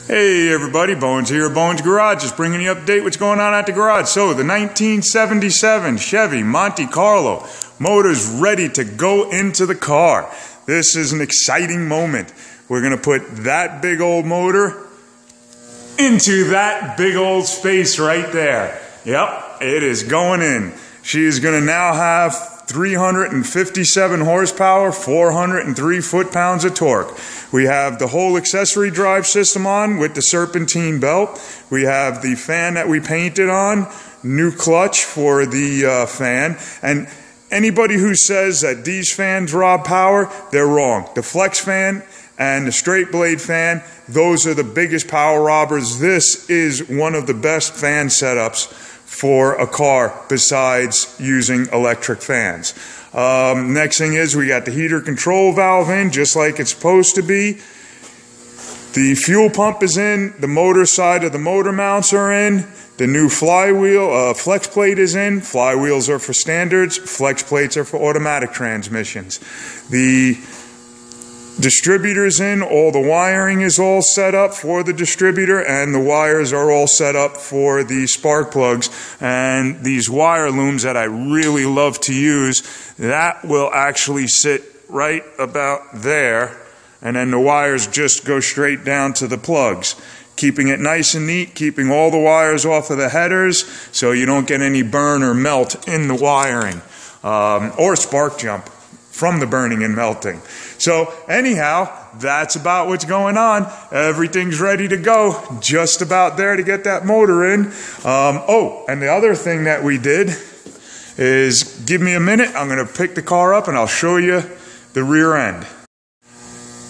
Hey everybody, Bonez here, Bonez Garage, just bringing you an update what's going on at the garage. So the 1977 Chevy Monte Carlo motor's ready to go into the car. This is an exciting moment. We're going to put that big old motor into that big old space right there. Yep, it is going in. She is going to now have 357 horsepower, 403 foot-pounds of torque. We have the whole accessory drive system on with the serpentine belt. We have the fan that we painted on, new clutch for the fan. And anybody who says that these fans rob power, they're wrong. The flex fan and the straight blade fan, those are the biggest power robbers. This is one of the best fan setups for a car besides using electric fans. Next thing is we got the heater control valve in just like it's supposed to be. The fuel pump is in. The motor side of the motor mounts are in. The new flywheel, flex plate is in. Flywheels are for standards. Flex plates are for automatic transmissions. The distributor's in. All the wiring is all set up for the distributor, and the wires are all set up for the spark plugs. And these wire looms that I really love to use, that will actually sit right about there, and then the wires just go straight down to the plugs, keeping it nice and neat, keeping all the wires off of the headers so you don't get any burn or melt in the wiring, or spark jump from the burning and melting. So anyhow, that's about what's going on. Everything's ready to go, just about there to get that motor in. Oh, and the other thing that we did is, give me a minute, I'm going to pick the car up and I'll show you the rear end.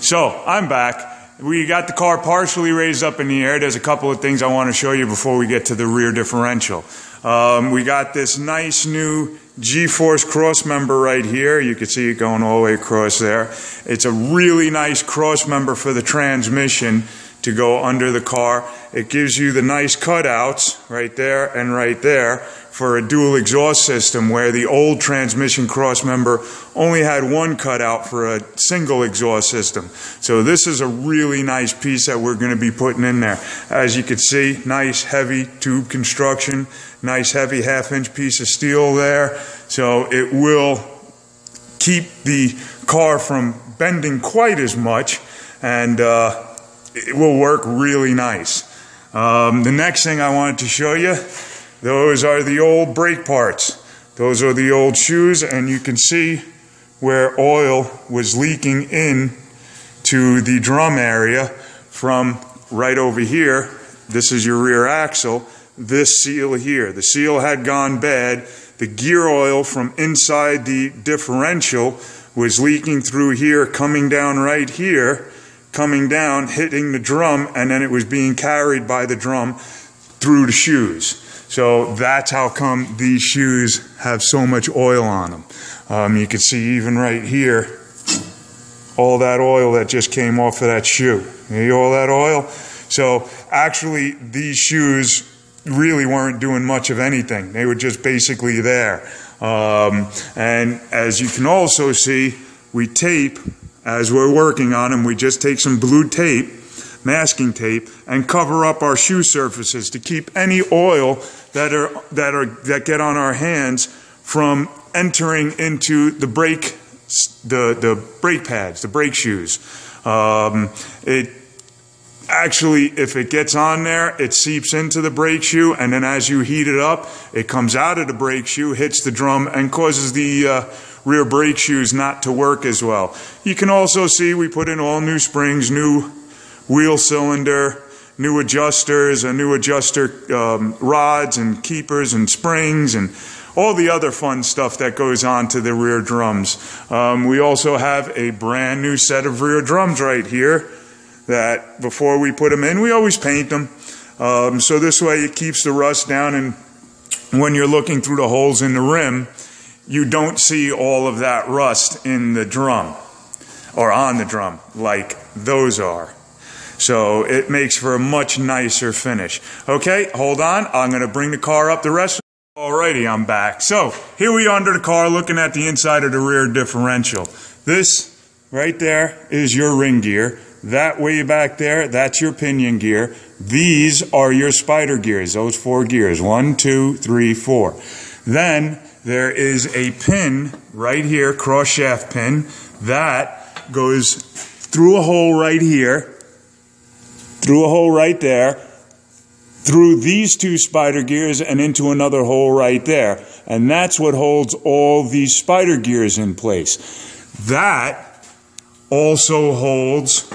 So I'm back. We got the car partially raised up in the air. There's a couple of things I want to show you before we get to the rear differential. We got this nice new G-force cross member right here. You can see it going all the way across there. It's a really nice cross member for the transmission to go under the car. It gives you the nice cutouts right there and right there for a dual exhaust system, where the old transmission cross member only had one cutout for a single exhaust system. So this is a really nice piece that we're going to be putting in there. As you can see, nice heavy tube construction, nice heavy half-inch piece of steel there. So it will keep the car from bending quite as much, and it will work really nice. The next thing I wanted to show you, those are the old brake parts. Those are the old shoes, and you can see where oil was leaking in to the drum area from right over here. This is your rear axle. This seal here, the seal had gone bad. The gear oil from inside the differential was leaking through here, coming down right here, coming down, hitting the drum, and then it was being carried by the drum through the shoes. So that's how come these shoes have so much oil on them. You can see even right here, all that oil that just came off of that shoe. See all that oil? So actually these shoes really weren't doing much of anything. They were just basically there. And as you can also see, we tape, as we're working on them, we just take some blue tape, masking tape, and cover up our shoe surfaces to keep any oil that get on our hands from entering into the brake pads, the brake shoes. Actually, if it gets on there, it seeps into the brake shoe, and then as you heat it up, it comes out of the brake shoe, hits the drum, and causes the rear brake shoes not to work as well. You can also see we put in all new springs, new wheel cylinder, new adjusters, a new adjuster rods and keepers and springs, and all the other fun stuff that goes on to the rear drums. We also have a brand new set of rear drums right here that before we put them in, we always paint them. So this way it keeps the rust down, and when you're looking through the holes in the rim, you don't see all of that rust in the drum or on the drum like those are. So it makes for a much nicer finish. Okay, hold on. I'm going to bring the car up the rest. Alrighty, I'm back. So here we are under the car looking at the inside of the rear differential. This right there is your ring gear. that way back there, that's your pinion gear. These are your spider gears, those 4 gears, 1, 2, 3, 4. Then there is a pin right here, cross shaft pin, that goes through a hole right here, through a hole right there, through these 2 spider gears and into another hole right there. And that's what holds all these spider gears in place. That also holds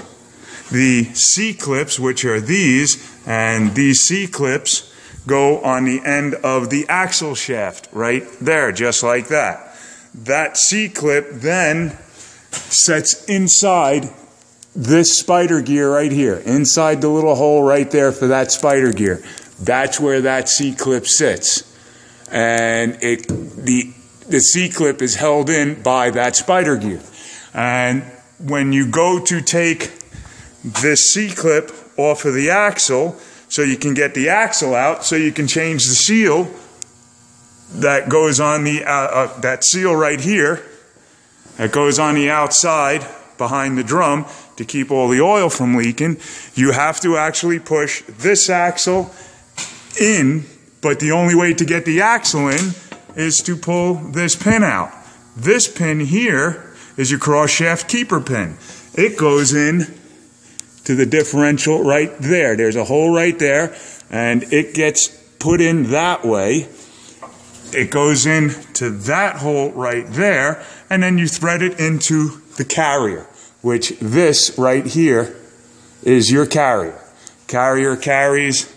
the C-clips, which are these, and these C-clips go on the end of the axle shaft right there, just like that. That C-clip then sets inside this spider gear right here, inside the little hole right there for that spider gear. That's where that C-clip sits. And the C-clip is held in by that spider gear. And when you go to take this C-clip off of the axle, so you can get the axle out, so you can change the seal that goes on the that seal right here, that goes on the outside behind the drum to keep all the oil from leaking, you have to actually push this axle in, but the only way to get the axle in is to pull this pin out. This pin here is your cross shaft keeper pin. It goes in to the differential right there. There's a hole right there, and it gets put in that way. It goes in to that hole right there, and then you thread it into the carrier, which this right here is your carrier. Carrier carries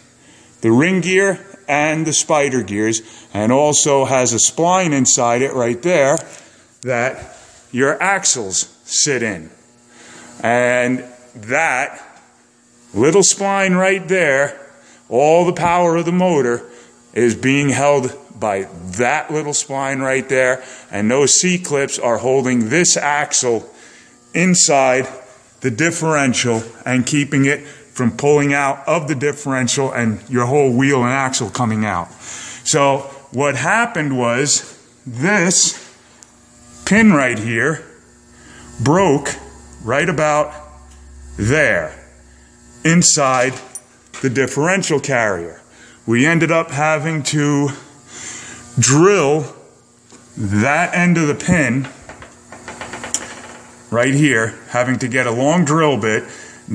the ring gear and the spider gears, and also has a spline inside it right there that your axles sit in. And that little spline right there, all the power of the motor is being held by that little spline right there, and those C-clips are holding this axle inside the differential and keeping it from pulling out of the differential and your whole wheel and axle coming out. So what happened was this pin right here broke right about there inside the differential carrier. We ended up having to drill that end of the pin right here, having to get a long drill bit,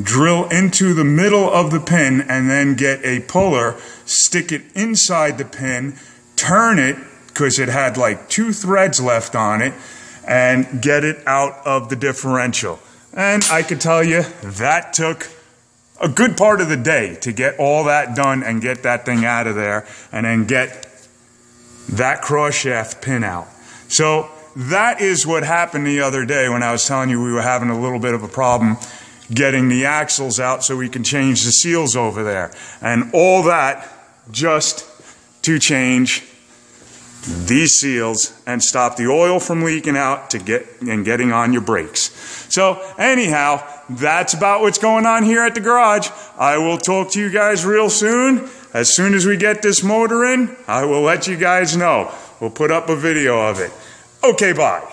drill into the middle of the pin, and then get a puller, stick it inside the pin, turn it, because it had like 2 threads left on it, and get it out of the differential. And I could tell you that took a good part of the day to get all that done and get that thing out of there, and then get that cross shaft pin out. So that is what happened the other day when I was telling you we were having a little bit of a problem getting the axles out so we can change the seals over there. And all that just to change these seals and stop the oil from leaking out to getting on your brakes. So anyhow, that's about what's going on here at the garage. I will talk to you guys real soon. As soon as we get this motor in, I will let you guys know. We'll put up a video of it. Okay, bye.